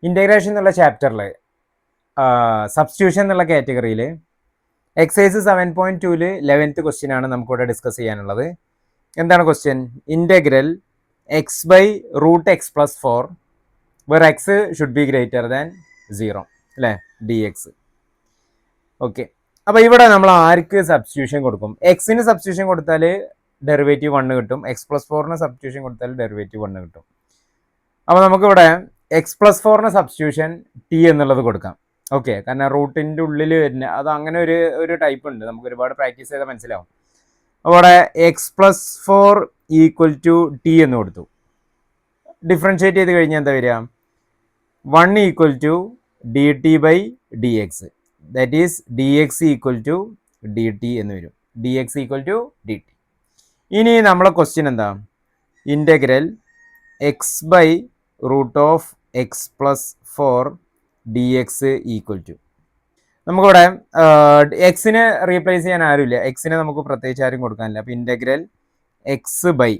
Integration എന്നുള്ള ചാപ്റ്ററിൽ substitution എന്നുള്ള കാറ്റഗറിയിൽ എക്സൈസ് 7.2-ൽ 11th ക്വസ്റ്റ്യൻ ആണ് നമുക്കിവിടെ ഡിസ്കസ് ചെയ്യാനുള്ളത്. എന്താണ് question? Integral X by root x plus 4 where x should be greater than 0 അല്ലേ, ഡി എക്സ്. ഓക്കെ, അപ്പോൾ ഇവിടെ നമ്മൾ ആർക്ക് സബ്സ്റ്റിറ്റ്യൂഷൻ കൊടുക്കും? എക്സിന് സബ്സ്റ്റിറ്റ്യൂഷൻ കൊടുത്താൽ ഡെറിവേറ്റീവ് 1 കിട്ടും, എക്സ് പ്ലസ് 4ന് സബ്സ്റ്റിറ്റ്യൂഷൻ കൊടുത്താൽ ഡെറിവേറ്റീവ് 1 കിട്ടും. അപ്പോൾ നമുക്കിവിടെ എക്സ് പ്ലസ് 4ന് സബ്സ്റ്റിറ്റ്യൂഷൻ ടി എന്നുള്ളത് കൊടുക്കാം. ഓക്കെ, കാരണം റൂട്ടിൻ്റെ ഉള്ളിൽ വരുന്ന അത് അങ്ങനെ ഒരു ടൈപ്പ് ഉണ്ട്, നമുക്ക് ഒരുപാട് പ്രാക്ടീസ് ചെയ്താൽ മനസ്സിലാവും. അവിടെ x plus 4 equal to t എന്ന് കൊടുത്തു. ഡിഫറൻഷ്യേറ്റ് ചെയ്ത് കഴിഞ്ഞാൽ എന്താ വരിക? 1 equal to D T by D x, that is d X equal to D T എന്ന് വരും. D X equal to D T. ഇനി നമ്മളെ ക്വസ്റ്റ്യൻ എന്താ? Integral X by root of X plus 4 d X equal to, നമുക്കിവിടെ എക്സിനെ replace ചെയ്യാൻ ആരുമില്ല, എക്സിനെ നമുക്ക് പ്രത്യേകിച്ച് ആരും കൊടുക്കാനില്ല. അപ്പോൾ integral X by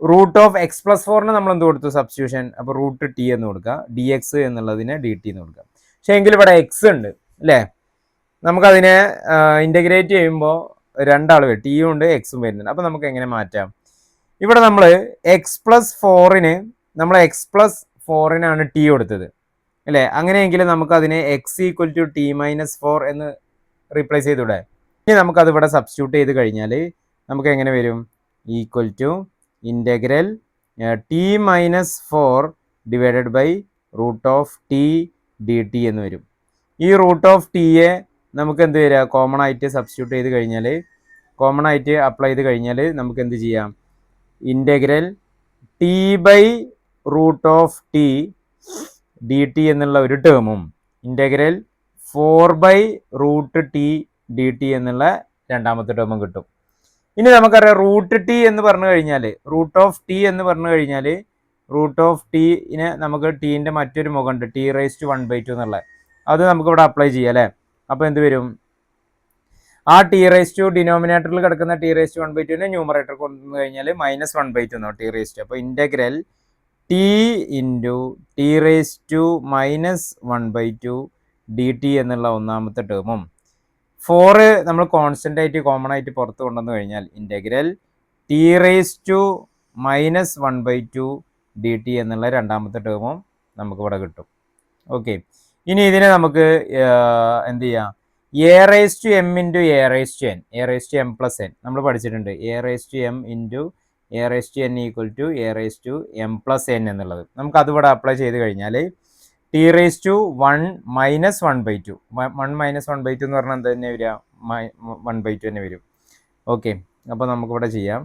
root of X plus 4ന് നമ്മൾ എന്ത് കൊടുത്തു? സബ്സ്റ്റിറ്റ്യൂഷൻ. അപ്പോൾ റൂട്ട് ടി എന്ന് കൊടുക്കുക, ഡി എക്സ് എന്നുള്ളതിനെ ഡി ടി എന്ന് കൊടുക്കുക. പക്ഷേ എങ്കിൽ ഇവിടെ എക്സ് ഉണ്ട് അല്ലേ, നമുക്കതിനെ ഇൻ്റഗ്രേറ്റ് ചെയ്യുമ്പോൾ രണ്ടാൾ വരും, ടിയും ഉണ്ട് എക്സും വരുന്നുണ്ട്. അപ്പോൾ നമുക്ക് എങ്ങനെ മാറ്റാം? ഇവിടെ നമ്മൾ എക്സ് പ്ലസ് 4ന് നമ്മൾ എക്സ് പ്ലസ് 4നാണ് ടി കൊടുത്തത് അല്ലേ, അങ്ങനെയെങ്കിൽ നമുക്കതിനെ x equal to t minus 4 എന്ന് റീപ്ലേസ് ചെയ്തൂടെ? ഇനി നമുക്കത് ഇവിടെ സബ്സ്റ്റിറ്റ്യൂട്ട് ചെയ്ത് കഴിഞ്ഞാൽ നമുക്ക് എങ്ങനെ വരും? Equal to integral t minus 4 divided by root of T D T എന്ന് വരും. ഈ റൂട്ട് ഓഫ് ടിയെ നമുക്ക് എന്ത് വരിക? കോമൺ ആയിട്ട് സബ്സ്റ്റിറ്റ്യൂട്ട് ചെയ്ത് കഴിഞ്ഞാൽ, കോമൺ ആയിട്ട് അപ്ലൈ ചെയ്ത് കഴിഞ്ഞാൽ നമുക്ക് എന്ത് ചെയ്യാം? Integral T by root of T D T എന്നുള്ള ഒരു ടേമും integral 4 by root T D T എന്നുള്ള രണ്ടാമത്തെ ടേമും കിട്ടും. ഇനി നമുക്കറിയാം റൂട്ട് ടി എന്ന് പറഞ്ഞു കഴിഞ്ഞാൽ, റൂട്ട് ഓഫ് ടി എന്ന് പറഞ്ഞു കഴിഞ്ഞാൽ, റൂട്ട് ഓഫ് ടീനെ നമുക്ക് ടീൻ്റെ മറ്റൊരു മുഖമുണ്ട്, ടി റേസ് ടു 1/2 എന്നുള്ള, അത് നമുക്കിവിടെ അപ്ലൈ ചെയ്യാം അല്ലേ. അപ്പോൾ എന്ത് വരും? ആ ടി റേസ് ടു ഡിനോമിനേറ്ററിൽ കിടക്കുന്ന ടി റേസ് ടു 1/2നെ ന്യൂമറേറ്റർ കൊണ്ടുവന്നു കഴിഞ്ഞാൽ -1/2 എന്നോ ടി റേസ് ടു. അപ്പോൾ integral T into T raise to -1/2 D T എന്നുള്ള ഒന്നാമത്തെ ടേമും 4 നമ്മൾ കോൺസ്റ്റൻ്റ് ആയിട്ട് കോമൺ ആയിട്ട് പുറത്ത് കൊണ്ടുവന്നു കഴിഞ്ഞാൽ integral t raise to -1/2 D T എന്നുള്ള രണ്ടാമത്തെ ടേമും നമുക്കിവിടെ കിട്ടും. ഓക്കെ, ഇനി ഇതിനെ നമുക്ക് എന്ത് ചെയ്യാം? A raise to M into a raise to n, a raise to m plus n നമ്മൾ പഠിച്ചിട്ടുണ്ട്. A raise to M into a raise to n equal to a raise to m plus n എന്നുള്ളത് നമുക്ക് അതിവിടെ apply ചെയ്ത് കഴിഞ്ഞാൽ T raise to 1 -1/2, 1 -1/2 എന്ന് പറഞ്ഞാൽ എന്താ തന്നെ വരിക? 1/2 തന്നെ വരും. ഓക്കെ, അപ്പോൾ നമുക്കിവിടെ ചെയ്യാം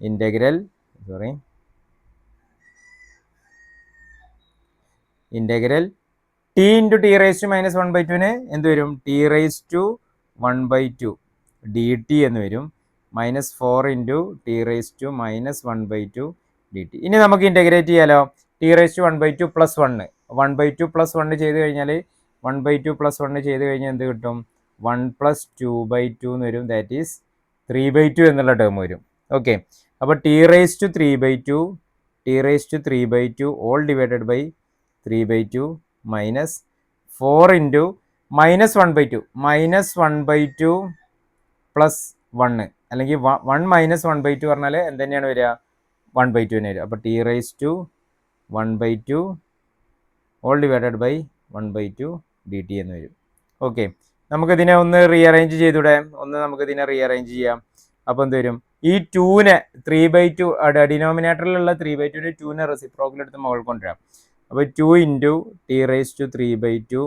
integral T into T raise to -1/2ന് എന്ത് വരും? T raise to 1/2 D T എന്ന് വരും, -4 into T raise to -1/2 D T. ഇനി നമുക്ക് ഇൻ്റഗ്രേറ്റ് ചെയ്യാലോ. T raise to 1/2 plus 1, 1/2 plus 1 ചെയ്ത് കഴിഞ്ഞാൽ 1/2 പ്ലസ് 1 ചെയ്ത് കഴിഞ്ഞാൽ എന്ത് കിട്ടും? 1 + 2/2 എന്ന് വരും, ദാറ്റ് ഈസ് 3/2 എന്നുള്ള ടേം വരും. ഓക്കെ, അപ്പോൾ t raise to 3/2 all divided by 3/2 -4 into -1/2 plus 1 അല്ലെങ്കിൽ 1 -1/2 പറഞ്ഞാൽ എന്ത് തന്നെയാണ് വരിക? 1/2 തന്നെ വരും. അപ്പോൾ t raise to 1/2 all divided by 1/2 D T എന്ന് വരും. ഓക്കെ, നമുക്കിതിനെ ഒന്ന് റീഅറേഞ്ച് ചെയ്തൂടെ? നമുക്കിതിനെ റീഅറേഞ്ച് ചെയ്യാം. അപ്പോൾ എന്ത് വരും? ഈ 2നെ 3/2 ഡിനോമിനേറ്ററിലുള്ള 3/2നെ 2നെ റെസിപ്രോക്കൽ എടുത്ത് മുകളിൽ കൊണ്ടുവരാം. അപ്പോൾ 2 into T raise to 3/2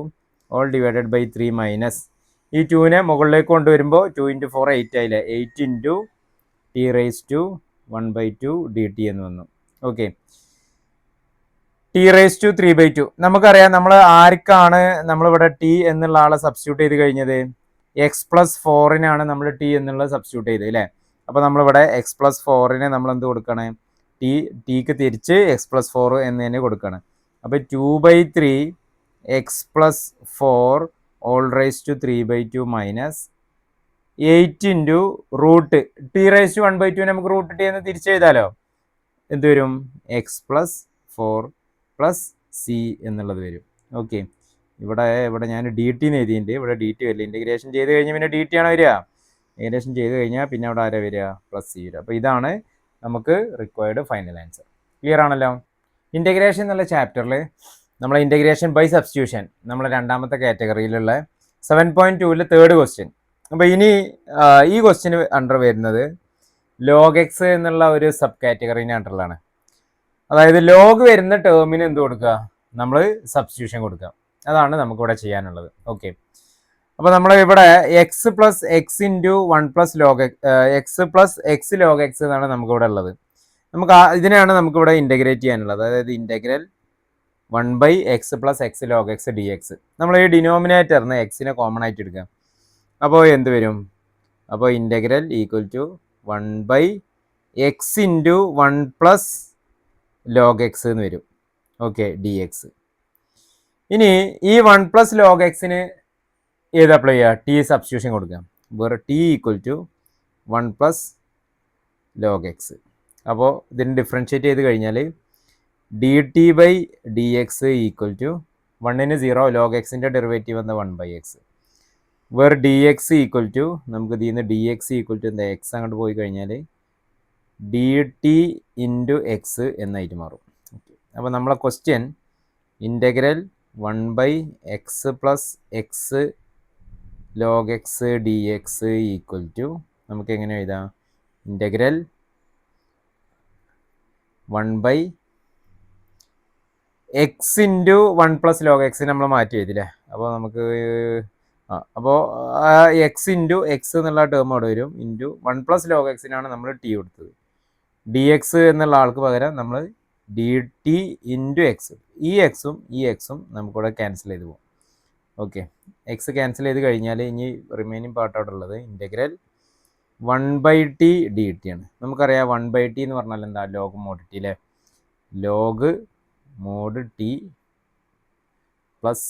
all divided by 3 minus ഈ 2നെ മുകളിലേക്ക് കൊണ്ടുവരുമ്പോൾ 2 ഇൻറ്റു 4 8 ആയില്ലേ, 8 into T raise to 1/2 D T എന്ന് വന്നു. ഓക്കെ, ടി റേസ് ടു 3/2 നമുക്കറിയാം. നമ്മൾ ആർക്കാണ് നമ്മളിവിടെ ടി എന്നുള്ള ആളെ സബ്സ്റ്റിറ്റ്യൂട്ട് ചെയ്ത് കഴിഞ്ഞത്? എക്സ് പ്ലസ് 4നാണ് നമ്മൾ ടി എന്നുള്ളത് സബ്സ്റ്റിറ്റ്യൂട്ട് ചെയ്ത് അല്ലേ. അപ്പോൾ നമ്മളിവിടെ എക്സ് പ്ലസ് 4നെ നമ്മൾ എന്ത് കൊടുക്കണം? ടിക്ക് തിരിച്ച് എക്സ് പ്ലസ് 4 എന്ന് തന്നെ കൊടുക്കണം. അപ്പോൾ 2/3 x plus 4 all raise to 3/2 minus 8 into root t raise to 1/2 നമുക്ക് റൂട്ട് ടി എന്ന് തിരിച്ചെഴുതാലോ. എന്ത് വരും? എക്സ് പ്ലസ് 4 പ്ലസ് സി എന്നുള്ളത് വരും. ഓക്കെ, ഇവിടെ ഞാൻ ഡി ടി എന്ന് എഴുതിയിട്ടുണ്ട്, ഇവിടെ ഡി ടി വരില്ല. ഇൻറ്റഗ്രേഷൻ ചെയ്ത് കഴിഞ്ഞാൽ പിന്നെ ഡി ടി ആണ് വരിക. ഇൻറ്റഗ്രേഷൻ ചെയ്ത് കഴിഞ്ഞാൽ പിന്നെ അവിടെ ആരാ വരിക? പ്ലസ് സി വരിക. അപ്പോൾ ഇതാണ് നമുക്ക് റിക്വയർഡ് ഫൈനൽ ആൻസർ. ക്ലിയർ ആണല്ലോ? ഇൻറ്റഗ്രേഷൻ എന്നുള്ള ചാപ്റ്ററിൽ നമ്മളെ ഇൻറ്റഗ്രേഷൻ ബൈ സബ്സ്റ്റിറ്റ്യൂഷൻ നമ്മളെ രണ്ടാമത്തെ കാറ്റഗറിയിലുള്ള 7.2-ൽ തേർഡ് ക്വസ്റ്റ്യൻ. അപ്പോൾ ഇനി ഈ ക്വസ്റ്റ്യൻ അണ്ടർ വരുന്നത് ലോഗ് എക്സ് എന്നുള്ള ഒരു സബ് കാറ്റഗറീൻ്റെ അണ്ടറിലാണ്. അതായത് ലോഗ് വരുന്ന ടേമിന് എന്ത് കൊടുക്കുക? നമ്മൾ സബ്സ്റ്റിറ്റ്യൂഷൻ കൊടുക്കുക. അതാണ് നമുക്കിവിടെ ചെയ്യാനുള്ളത്. ഓക്കെ, അപ്പോൾ നമ്മൾ ഇവിടെ X plus X into 1 plus log X plus x log X എന്നാണ് നമുക്കിവിടെ ഉള്ളത്. നമുക്ക് ഇതിനെയാണ് നമുക്കിവിടെ ഇൻറ്റഗ്രേറ്റ് ചെയ്യാനുള്ളത്. അതായത് integral 1/x plus x log x d x. നമ്മൾ ഈ ഡിനോമിനേറ്ററിന് എക്സിനെ കോമൺ ആയിട്ട് എടുക്കാം. അപ്പോൾ എന്ത് വരും? അപ്പോൾ integral equal to 1/x into 1 plus log x എന്ന് വരും. Okay, d x. ഇനി ഈ 1 പ്ലസ് ലോഗ് എക്സിന് ഏത് അപ്ലൈ ചെയ്യുക? ടി സബ്സ്റ്റിറ്റ്യൂഷൻ കൊടുക്കാം. വേറെ T equal to 1 plus log X. അപ്പോൾ ഇതിന് ഡിഫറൻഷ്യേറ്റ് ചെയ്ത് കഴിഞ്ഞാൽ D T by D X equal to 1-ന് 0, ലോഗ് എക്സിൻ്റെ ഡെറിവേറ്റീവ് എന്ന 1/x. വേറെ ഡി എക്സ് ഈക്വൽ ടു നമുക്ക് ഇതിൽ നിന്ന് ഡി എക്സ് ഈക്വൽ ടു എന്താ? എക്സ് അങ്ങോട്ട് പോയി കഴിഞ്ഞാൽ ഡി ടി ഇൻറ്റു എക്സ് എന്നായിട്ട് മാറും. ഓക്കെ, അപ്പോൾ നമ്മളെ question integral 1/x plus x log x d X equal to നമുക്ക് എങ്ങനെ എഴുതാം? Integral 1/x into 1 plus log x നമ്മൾ മാറ്റി എഴുതില്ലേ? അപ്പോൾ നമുക്ക് അപ്പോൾ എക്സ് ഇൻറ്റു എക്സ് എന്നുള്ള ടേം അവിടെ വരും. ഇൻറ്റു 1 പ്ലസ് ലോഗ് എക്സിനാണ് നമ്മൾ ടി കൊടുത്തത്. ഡി എക്സ് എന്നുള്ള ആൾക്ക് പകരം നമ്മൾ ഡി ടി ഇൻറ്റു എക്സ്. ഈ എക്സും നമുക്കിവിടെ ക്യാൻസൽ ചെയ്ത് പോകും. ഓക്കെ, എക്സ് ക്യാൻസൽ ചെയ്ത് കഴിഞ്ഞാൽ ഇനി റിമൈനിങ് പാർട്ട് അവിടെ ഉള്ളത് ഇൻറ്റഗ്രൽ 1/t ഡി ടി ആണ്. നമുക്കറിയാം 1/t എന്ന് പറഞ്ഞാൽ എന്താ? ലോഗ് മോഡ് ടി അല്ലേ? Log mode T plus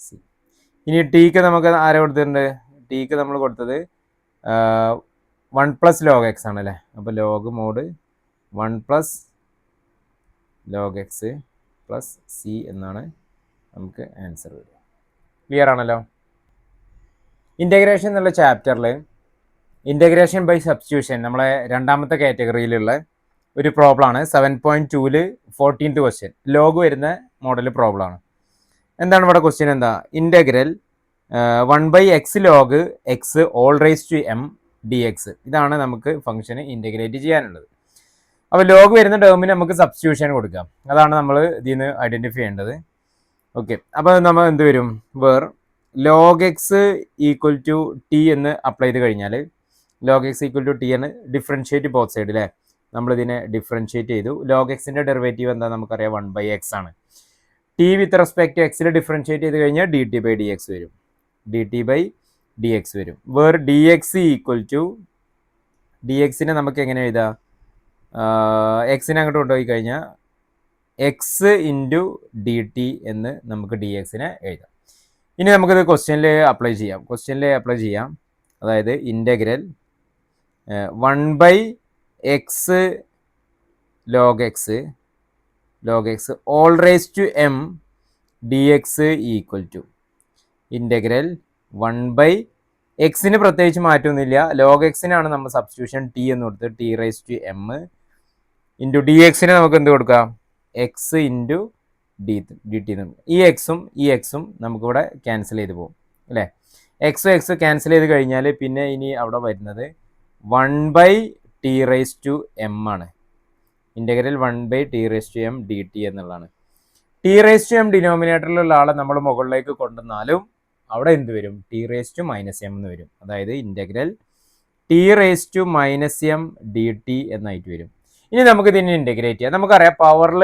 C. ഇനി ടിക്ക് നമുക്ക് ആരെ കൊടുത്തിട്ടുണ്ട്? ടിക്ക് നമ്മൾ കൊടുത്തത് 1 പ്ലസ് ലോഗ് എക്സ് ആണല്ലേ? അപ്പോൾ log mode 1 plus log X plus c എന്നാണ് നമുക്ക് ആൻസർ വരിക. ക്ലിയർ ആണല്ലോ? ഇൻറ്റഗ്രേഷൻ എന്നുള്ള ചാപ്റ്ററിൽ ഇൻറ്റഗ്രേഷൻ ബൈ സബ്സ്റ്റിറ്റ്യൂഷൻ നമ്മളെ രണ്ടാമത്തെ കാറ്റഗറിയിലുള്ള ഒരു പ്രോബ്ലമാണ്. 7.2-ൽ 14th ക്വസ്റ്റ്യൻ. ലോഗ് വരുന്ന മോഡൽ പ്രോബ്ലമാണ്. എന്താണ് ഇവിടെ ക്വസ്റ്റ്യൻ? എന്താ? Integral 1/x log X all rice to M D x. ഇതാണ് നമുക്ക് ഫംഗ്ഷന് ഇൻറ്റഗ്രേറ്റ് ചെയ്യാനുള്ളത്. അപ്പോൾ ലോഗ് വരുന്ന ടേമിന് നമുക്ക് സബ്സ്റ്റിറ്റ്യൂഷൻ കൊടുക്കാം. അതാണ് നമ്മൾ ഇതിൽ നിന്ന് ഐഡൻറ്റിഫൈ ചെയ്യേണ്ടത്. ഓക്കെ, അപ്പോൾ നമ്മൾ എന്ത് വരും? Log x equal to t എന്ന് അപ്ലൈ ചെയ്ത് കഴിഞ്ഞാൽ log x equal to t എന്ന് ഡിഫറൻഷ്യേറ്റ് ബോത്ത് സൈഡ് അല്ലേ? നമ്മളിതിനെ ഡിഫറൻഷ്യേറ്റ് ചെയ്തു. ലോഗ് എക്സിൻ്റെ ഡെറിവേറ്റീവ് എന്താ? നമുക്കറിയാം 1/x ആണ്. ടി വിത്ത് റെസ്പെക്ട് ടു എക്സിൽ ഡിഫറൻഷ്യേറ്റ് ചെയ്ത് കഴിഞ്ഞാൽ D T by D X വരും. Where D X equal to D എക്സിനെ നമുക്ക് എങ്ങനെ എഴുതാം? എക്സിനെ അങ്ങോട്ട് കൊണ്ടുപോയി കഴിഞ്ഞാൽ എക്സ് ഇൻറ്റു ഡി ടി എന്ന് നമുക്ക് ഡി എക്സിനെ എഴുതാം. ഇനി നമുക്കിത് ക്വസ്റ്റ്യനിൽ അപ്ലൈ ചെയ്യാം. അതായത് integral 1/x log X all rice to M D X equal to integral 1/xന് പ്രത്യേകിച്ച് മാറ്റമൊന്നുമില്ല. ലോഗ് എക്സിനാണ് നമ്മൾ സബ്സ്റ്റിറ്റ്യൂഷൻ ടി എന്ന് കൊടുത്ത് T rice to M into D എക്സിന് നമുക്ക് എന്ത് കൊടുക്കാം? X into D T. ഈ എക്സും നമുക്കിവിടെ ക്യാൻസൽ ചെയ്ത് പോകും അല്ലേ? എക്സ് ക്യാൻസൽ ചെയ്ത് കഴിഞ്ഞാൽ പിന്നെ ഇനി അവിടെ വരുന്നത് 1/t റൈസ് ടു എം ആണ്. Integral 1/t raise to M D T എന്നുള്ളതാണ്. ടി റൈസ് ടു എം ഡിനോമിനേറ്ററിലുള്ള ആളെ നമ്മൾ മുകളിലേക്ക് കൊണ്ടുവന്നാലും അവിടെ എന്ത് വരും? T rice to minus M എന്ന് വരും. അതായത് integral T rice to minus M D T എന്നായിട്ട് വരും. ഇനി നമുക്ക് ഇതിനെ ഇൻറ്റഗ്രേറ്റ് ചെയ്യാം. നമുക്കറിയാം പവറിൽ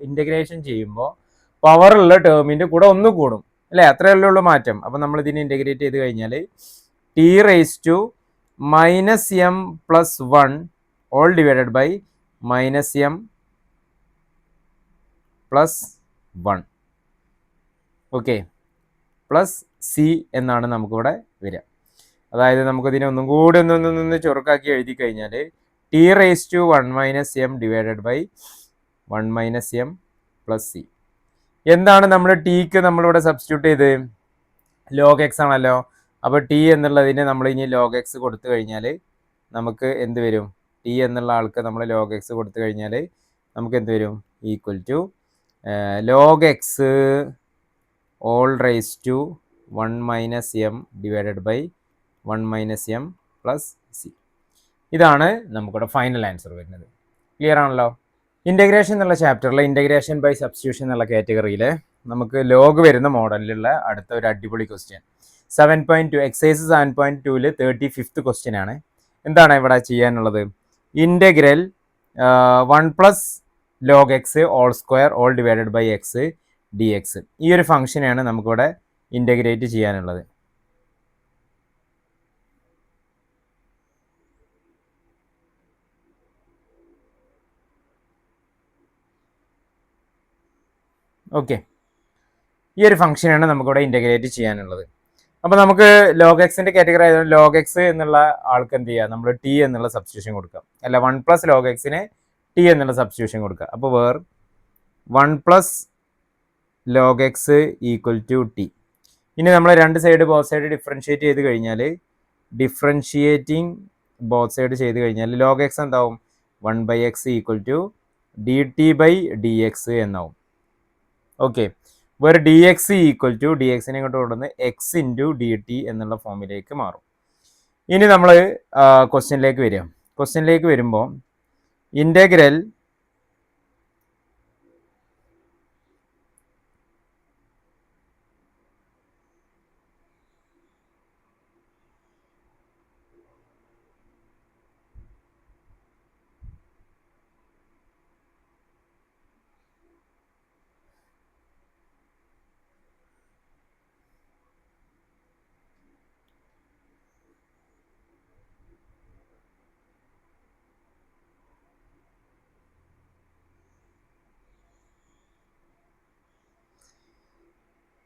ഇൻറ്റഗ്രേഷൻ ചെയ്യുമ്പോൾ പവറുള്ള ടേമിൻ്റെ കൂടെ ഒന്ന് കൂടും അല്ലേ? അത്രയല്ലേ ഉള്ളൂ മാറ്റം. അപ്പോൾ നമ്മൾ ഇതിനെ ഇൻറ്റഗ്രേറ്റ് ചെയ്ത് കഴിഞ്ഞാൽ t rice to minus m plus 1 all divided by minus m plus 1. Okay, plus c എന്നാണ് നമുക്കിവിടെ വരിക. അതായത് നമുക്കിതിനെ ഒന്നും കൂടി ഒന്ന് ചുരുക്കാക്കി എഴുതി കഴിഞ്ഞാൽ t rice to 1 minus m divided by 1 minus m plus c. എന്താണ് നമ്മൾ ടിക്ക് നമ്മളിവിടെ സബ്സ്റ്റിറ്റ്യൂട്ട് ചെയ്ത്? ലോഗ് എക്സ് ആണല്ലോ. അപ്പോൾ ടി എന്നുള്ളതിന് നമ്മൾ ഇനി ലോഗ് എക്സ് കൊടുത്തു കഴിഞ്ഞാൽ നമുക്ക് എന്ത് വരും? ടി എന്നുള്ള ആൾക്ക് നമ്മൾ ലോഗ് എക്സ് കൊടുത്തു കഴിഞ്ഞാൽ നമുക്ക് എന്ത് വരും? Equal to log X all rice to 1 minus m divided by 1 minus m plus c. ഇതാണ് നമുക്കിവിടെ ഫൈനൽ ആൻസർ വരുന്നത്. ക്ലിയർ ആണല്ലോ? ഇൻ്റഗ്രേഷൻ എന്നുള്ള ചാപ്റ്ററിൽ ഇൻ്റഗ്രേഷൻ ബൈ സബ്സ്റ്റിറ്റ്യൂഷൻ എന്നുള്ള കാറ്റഗറിയിൽ നമുക്ക് ലോഗ് വരുന്ന മോഡലിലുള്ള അടുത്ത ഒരു അടിപൊളി ക്വസ്റ്റ്യൻ 7.2 എക്സൈസ് 7.2ൽ 35th ക്വസ്റ്റ്യൻ ആണ്. എന്താണ് ഇവിടെ ചെയ്യാനുള്ളത്? Integral 1 plus log X all square all divided by X d x. ഈ ഒരു ഫംഗ്ഷനാണ് നമുക്കിവിടെ ഇൻ്റഗ്രേറ്റ് ചെയ്യാനുള്ളത്. ഓക്കെ, ഈ ഒരു ഫംഗ്ഷനാണ് നമുക്കിവിടെ ഇൻ്റഗ്രേറ്റ് ചെയ്യാനുള്ളത്. അപ്പോൾ നമുക്ക് ലോഗ് എക്സിൻ്റെ കാറ്റഗറി ആയതുകൊണ്ട് ലോഗ് എക്സ് എന്നുള്ള ആൾക്ക് എന്ത് ചെയ്യുക? നമ്മൾ ടി എന്നുള്ള സബ്സ്റ്റിറ്റ്യൂഷൻ കൊടുക്കാം. അല്ല, 1 പ്ലസ് ലോഗ് എക്സിന് ടി എന്നുള്ള സബ്സ്റ്റിറ്റ്യൂഷൻ കൊടുക്കുക. അപ്പോൾ 1 plus log x equal to t. ഇനി നമ്മൾ രണ്ട് സൈഡ് ബോത്ത് സൈഡ് ഡിഫറൻഷിയേറ്റ് ചെയ്ത് കഴിഞ്ഞാൽ ഡിഫറൻഷിയേറ്റിംഗ് ബോത്ത് സൈഡ് ചെയ്ത് കഴിഞ്ഞാൽ ലോഗ് എക്സ് എന്താവും? 1 by X equal to D T by D X എന്നാവും. ഓക്കെ, വേറെ D X equal to D എക്സിനെ ഇങ്ങോട്ട് കൊണ്ടുവന്ന് എക്സ് ഇൻറ്റു ഡി ടി എന്നുള്ള ഫോമിലേക്ക് മാറും. ഇനി നമ്മൾ ക്വസ്റ്റ്യനിലേക്ക് വരിക. ക്വസ്റ്റ്യനിലേക്ക് വരുമ്പോൾ ഇൻ്റഗ്രൽ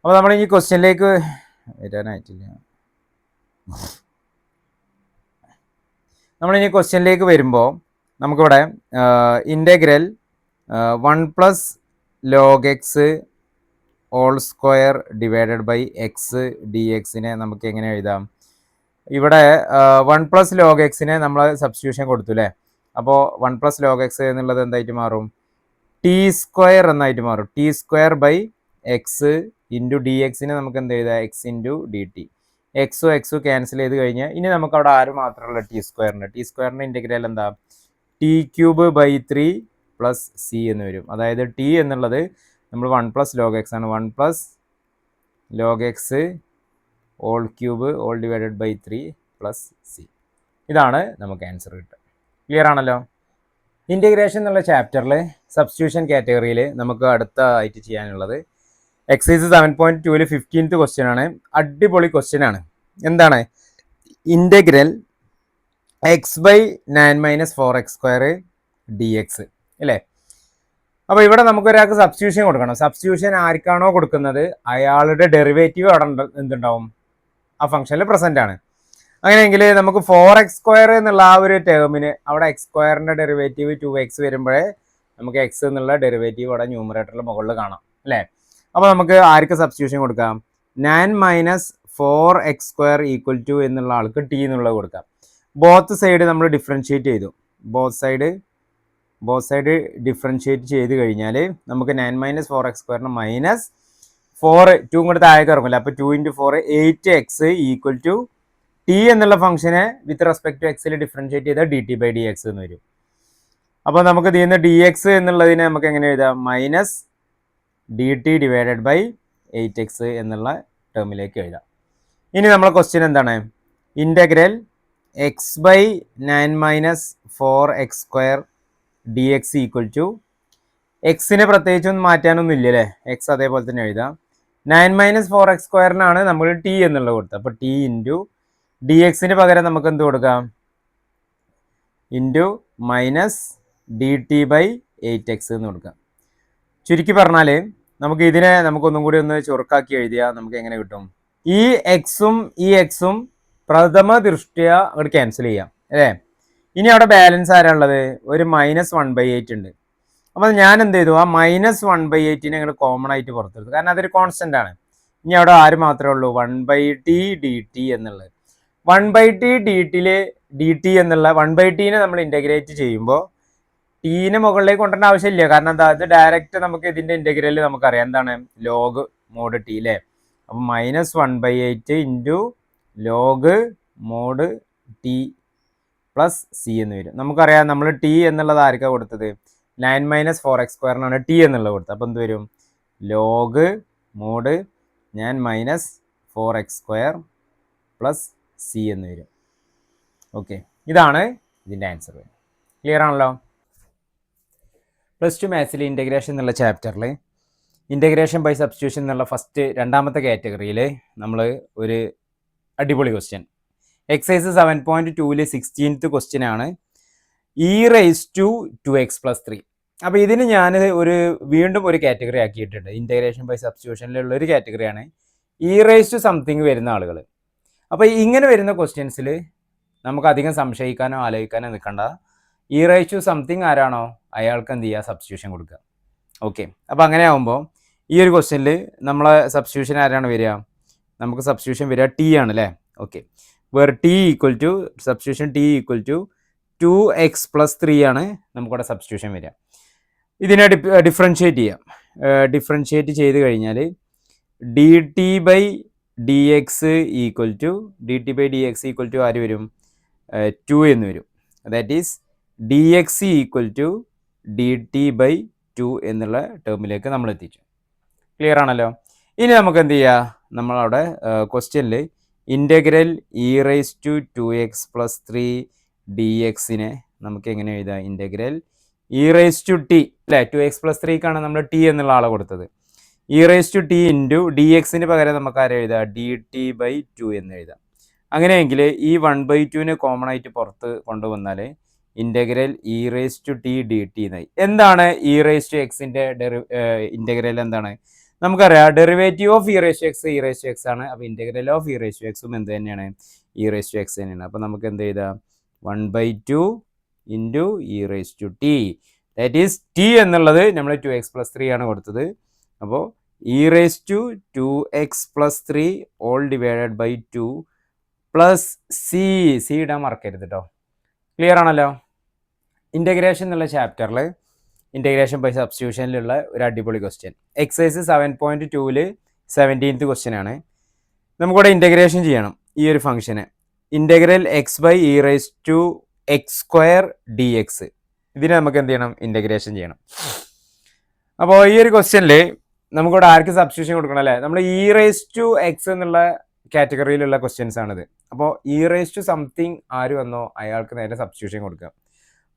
അപ്പോൾ നമ്മൾ ഈ ക്വസ്റ്റ്യനിലേക്ക് വരാനായിട്ടില്ല. നമ്മളിനി ക്വസ്റ്റ്യനിലേക്ക് വരുമ്പോൾ നമുക്കിവിടെ integral 1 plus log X all square divided by X D എക്സിനെ നമുക്ക് എങ്ങനെ എഴുതാം? ഇവിടെ 1 പ്ലസ് ലോഗ് എക്സിനെ നമ്മൾ സബ്സ്റ്റിറ്റ്യൂഷൻ കൊടുത്തു അല്ലേ? അപ്പോൾ 1 പ്ലസ് ലോഗ് എക്സ് എന്നുള്ളത് എന്തായിട്ട് മാറും? ടി സ്ക്വയർ എന്നായിട്ട് മാറും. T square by X into D എക്സിനെ നമുക്ക് എന്ത് എഴുതാം? X into D T. എക്സും ക്യാൻസൽ ചെയ്ത് കഴിഞ്ഞാൽ ഇനി നമുക്ക് അവിടെ ആര് മാത്രമല്ല ടി സ്ക്വയറിൻ്റെ. ടി സ്ക്വയറിൻ്റെ ഇൻ്റഗ്രൽ എന്താ? T cube by 3 plus c എന്ന് വരും. അതായത് ടി എന്നുള്ളത് നമ്മൾ 1 പ്ലസ് ലോഗ് എക്സ് ആണ്. 1 plus log X all cube all divided by 3 plus c. ഇതാണ് നമുക്ക് ആൻസർ കിട്ടുക. ക്ലിയർ ആണല്ലോ? ഇൻ്റഗ്രേഷൻ എന്നുള്ള ചാപ്റ്ററിൽ സബ്സ്റ്റിറ്റ്യൂഷൻ കാറ്റഗറിയിൽ നമുക്ക് അടുത്തായിട്ട് ചെയ്യാനുള്ളത് എക്സൈസ് 7.2ൽ 15th ക്വസ്റ്റ്യൻ ആണ്. അടിപൊളി ക്വസ്റ്റ്യൻ ആണ്. എന്താണ്? Integral X by 9 minus 4x² D x അല്ലേ? അപ്പോൾ ഇവിടെ നമുക്കൊരാൾക്ക് സബ്സ്റ്റിറ്റ്യൂഷൻ കൊടുക്കണം. സബ്സ്റ്റിറ്റ്യൂഷൻ ആർക്കാണോ കൊടുക്കുന്നത് അയാളുടെ ഡെറിവേറ്റീവ് അവിടെ എന്തുണ്ടാവും? ആ ഫംഗ്ഷനിൽ പ്രസൻ്റ് ആണ്. അങ്ങനെയെങ്കിൽ നമുക്ക് 4x² എന്നുള്ള ആ ഒരു ടേമിന് അവിടെ x² ഡെറിവേറ്റീവ് 2x വരുമ്പോഴേ നമുക്ക് x എന്നുള്ള ഡെറിവേറ്റീവ് അവിടെ ന്യൂമറേറ്ററിൽ മുകളിൽ കാണാം അല്ലേ? അപ്പോൾ നമുക്ക് ആർക്ക് സബ്സ്റ്റിറ്റ്യൂഷൻ കൊടുക്കാം? 9 മൈനസ് 4x² ഈക്വൽ ടു എന്നുള്ള ആൾക്ക് ടി എന്നുള്ളത് കൊടുക്കാം. ബോത്ത് സൈഡ് നമ്മൾ ഡിഫറൻഷിയേറ്റ് ചെയ്തു. ബോത്ത് സൈഡ് ഡിഫറൻഷിയേറ്റ് ചെയ്ത് കഴിഞ്ഞാൽ നമുക്ക് 9 മൈനസ് 4x² മൈനസ് 4 2 കൂടെ താഴേക്ക് ഇറങ്ങില്ല. അപ്പോൾ 2 × 4 8x ഈക്വൽ ടു ടി എന്നുള്ള ഫംഗ്ഷനെ വിത്ത് റെസ്പെക്ട് ടു എക്സിൽ ഡിഫറൻഷിയേറ്റ് ചെയ്താൽ d T by D x എന്ന് വരും. അപ്പോൾ നമുക്ക് ഇതിൽ നിന്ന് ഡി എക്സ് എന്നുള്ളതിനെ നമുക്ക് എങ്ങനെ എഴുതാം? Minus D T divided by 8x എന്നുള്ള ടേമിലേക്ക് എഴുതാം. ഇനി നമ്മളെ ക്വസ്റ്റ്യൻ എന്താണ്? Integral X by 9 minus 4x² D X equal to എക്സിനെ പ്രത്യേകിച്ചൊന്നും മാറ്റാനൊന്നും ഇല്ല അല്ലേ? എക്സ് അതേപോലെ തന്നെ എഴുതാം. 9 മൈനസ് 4x² നമ്മൾ ടി എന്നുള്ളത് കൊടുത്തത്. അപ്പോൾ ടി ഇൻറ്റു ഡി എക്സിന് പകരം നമുക്ക് എന്ത് കൊടുക്കാം? Into minus D T by 8x എന്ന് കൊടുക്കാം. ചുരുക്കി പറഞ്ഞാൽ നമുക്ക് ഇതിനെ നമുക്കൊന്നും കൂടി ഒന്ന് ചുരുക്കാക്കി എഴുതിയാൽ നമുക്ക് എങ്ങനെ കിട്ടും? ഈ എക്സും പ്രഥമ ദൃഷ്ട്യ അങ്ങോട്ട് ക്യാൻസൽ ചെയ്യാം അല്ലേ? ഇനി അവിടെ ബാലൻസ് ആരാ ഉള്ളത്? ഒരു -1/8 ഉണ്ട്. അപ്പോൾ ഞാൻ എന്ത് ചെയ്തു, ആ -1/8 അങ്ങോട്ട് കോമൺ ആയിട്ട് പുറത്തെടുത്തു, കാരണം അതൊരു കോൺസ്റ്റന്റ് ആണ്. ഇനി അവിടെ ആര് മാത്രമേ ഉള്ളൂ, 1/t dt എന്നുള്ളത്. 1/t dt എന്നുള്ള 1/tനെ നമ്മൾ ഇൻ്റഗ്രേറ്റ് ചെയ്യുമ്പോൾ ടീനെ മുകളിലേക്ക് കൊണ്ടുവരേണ്ട ആവശ്യമില്ല, കാരണം എന്താ, ഇത് ഡയറക്റ്റ് നമുക്ക് ഇതിൻ്റെ ഇൻ്റഗ്രൽ നമുക്കറിയാം എന്താണ്, ലോഗ് മോഡ് ടി അല്ലേ. അപ്പം -1/8 into log mode T plus c എന്ന് വരും. നമുക്കറിയാം നമ്മൾ ടി എന്നുള്ളത് ആർക്കാണ് കൊടുത്തത്, 9 - 4x² ടി എന്നുള്ളത് കൊടുത്തത്. അപ്പോൾ എന്ത് വരും, ലോഗ് മോഡ് ഞാൻ -4x² പ്ലസ് സി എന്ന് വരും. ഓക്കെ, ഇതാണ് ഇതിൻ്റെ ആൻസർ. ക്ലിയർ ആണല്ലോ. +2 മാത്സിൽ ഇൻ്റഗ്രേഷൻ എന്നുള്ള ചാപ്റ്ററിൽ ഇൻ്റഗ്രേഷൻ ബൈ സബ്സ്റ്റിറ്റ്യൂഷൻ എന്നുള്ള രണ്ടാമത്തെ കാറ്റഗറിയിൽ നമ്മൾ ഒരു അടിപൊളി ക്വസ്റ്റ്യൻ, എക്സസൈസ് 7.2 16th ക്വസ്റ്റ്യൻ ആണ്, e⁻²x+3. അപ്പോൾ ഇതിന് ഞാൻ വീണ്ടും ഒരു കാറ്റഗറി ആക്കിയിട്ടുണ്ട്. ഇൻ്റഗ്രേഷൻ ബൈ സബ്സ്റ്റിറ്റ്യൂഷനിലുള്ള ഒരു കാറ്റഗറിയാണ് e⁻something വരുന്ന ആളുകൾ. അപ്പോൾ ഇങ്ങനെ വരുന്ന ക്വസ്റ്റ്യൻസിൽ നമുക്ക് അധികം സംശയിക്കാനോ ആലോചിക്കാനോ നിൽക്കണ്ട. e⁻something ആരാണോ അയാൾക്ക് എന്ത് ചെയ്യുക, സബ്സ്റ്റിറ്റ്യൂഷൻ കൊടുക്കുക. ഓക്കെ, അപ്പോൾ അങ്ങനെ ആകുമ്പോൾ ഈ ഒരു ക്വസ്റ്റ്യനിൽ നമ്മളെ സബ്സ്റ്റിറ്റ്യൂഷൻ ആരാണ് വരിക, നമുക്ക് സബ്സ്റ്റിറ്റ്യൂഷൻ വരിക ടി ആണ് അല്ലേ. Okay, where substitution t = 2x+3 ആണ് നമുക്കിവിടെ സബ്സ്റ്റിറ്റ്യൂഷൻ വരിക. ഇതിനെ ഡിഫറൻഷിയേറ്റ് ചെയ്യാം. ഡിഫറൻഷിയേറ്റ് ചെയ്ത് കഴിഞ്ഞാൽ dt/dx = ആര് വരും, 2 എന്ന് വരും. ദാറ്റ് ഈസ് dx = dt/2 എന്നുള്ള ടേമിലേക്ക് നമ്മൾ എത്തിച്ചു. ക്ലിയർ ആണല്ലോ. ഇനി നമുക്ക് എന്ത് ചെയ്യുക, നമ്മളവിടെ ക്വസ്റ്റ്യനിൽ ഇൻ്റഗ്രൽ e⁻²x+3 dxനെ നമുക്ക് എങ്ങനെ എഴുതാം, ഇൻ്റഗ്രൽ e⁻t അല്ലേ, 2x+3ക്കാണ് നമ്മൾ ടി എന്നുള്ള ആളെ കൊടുത്തത്. e⁻t ഇൻറ്റു dxന് പകരം നമുക്ക് ആരെ എഴുതാം, dt/2 എന്ന് എഴുതാം. അങ്ങനെയെങ്കിൽ ഈ 1/2നെ കോമൺ ആയിട്ട് പുറത്ത് കൊണ്ടുവന്നാൽ ഇൻ്റഗ്രൽ e⁻t dt എന്നായി. എന്താണ് e⁻xൻ്റെ ഇൻ്റഗ്രൽ എന്താണ് നമുക്കറിയാം, ഡെറിവേറ്റീവ് ഓഫ് e⁻x ആണ്. അപ്പോൾ ഇൻ്റഗ്രൽ ഓഫ് e⁻xും എന്ത് തന്നെയാണ്, e⁻x തന്നെയാണ്. അപ്പോൾ നമുക്ക് എന്ത് ചെയ്താൽ 1/2 into e⁻t, that is T എന്നുള്ളത് നമ്മൾ 2x+3 ആണ് കൊടുത്തത്. അപ്പോൾ e⁻2x+3 2 പ്ലസ് സി ഇടാൻ മറക്കരുത് കേട്ടോ. ക്ലിയർ ആണല്ലോ. ഇൻ്റഗ്രേഷൻ എന്നുള്ള ചാപ്റ്ററിൽ ഇൻ്റഗ്രേഷൻ ബൈ സബ്സ്റ്റിറ്റ്യൂഷനിലുള്ള ഒരു അടിപൊളി ക്വസ്റ്റ്യൻ, എക്സസൈസ് 7.2 17th ക്വസ്റ്റ്യൻ ആണ്. നമുക്കിവിടെ ഇൻ്റഗ്രേഷൻ ചെയ്യണം ഈ ഒരു ഫംഗ്ഷന്, ഇൻ്റഗ്രൽ x/e⁻x² dx. ഇതിനെ നമുക്ക് എന്ത് ചെയ്യണം, ഇൻ്റഗ്രേഷൻ ചെയ്യണം. അപ്പോൾ ഈ ഒരു ക്വസ്റ്റ്യനിൽ നമുക്കിവിടെ ആർക്ക് സബ്സ്റ്റിറ്റ്യൂഷൻ കൊടുക്കണം അല്ലേ, നമ്മൾ e⁻x എന്നുള്ള കാറ്റഗറിയിലുള്ള ക്വസ്റ്റ്യൻസ് ആണിത്. അപ്പോൾ e⁻something ആര് വന്നോ അയാൾക്ക് നേരെ സബ്സ്റ്റിറ്റ്യൂഷൻ കൊടുക്കുക.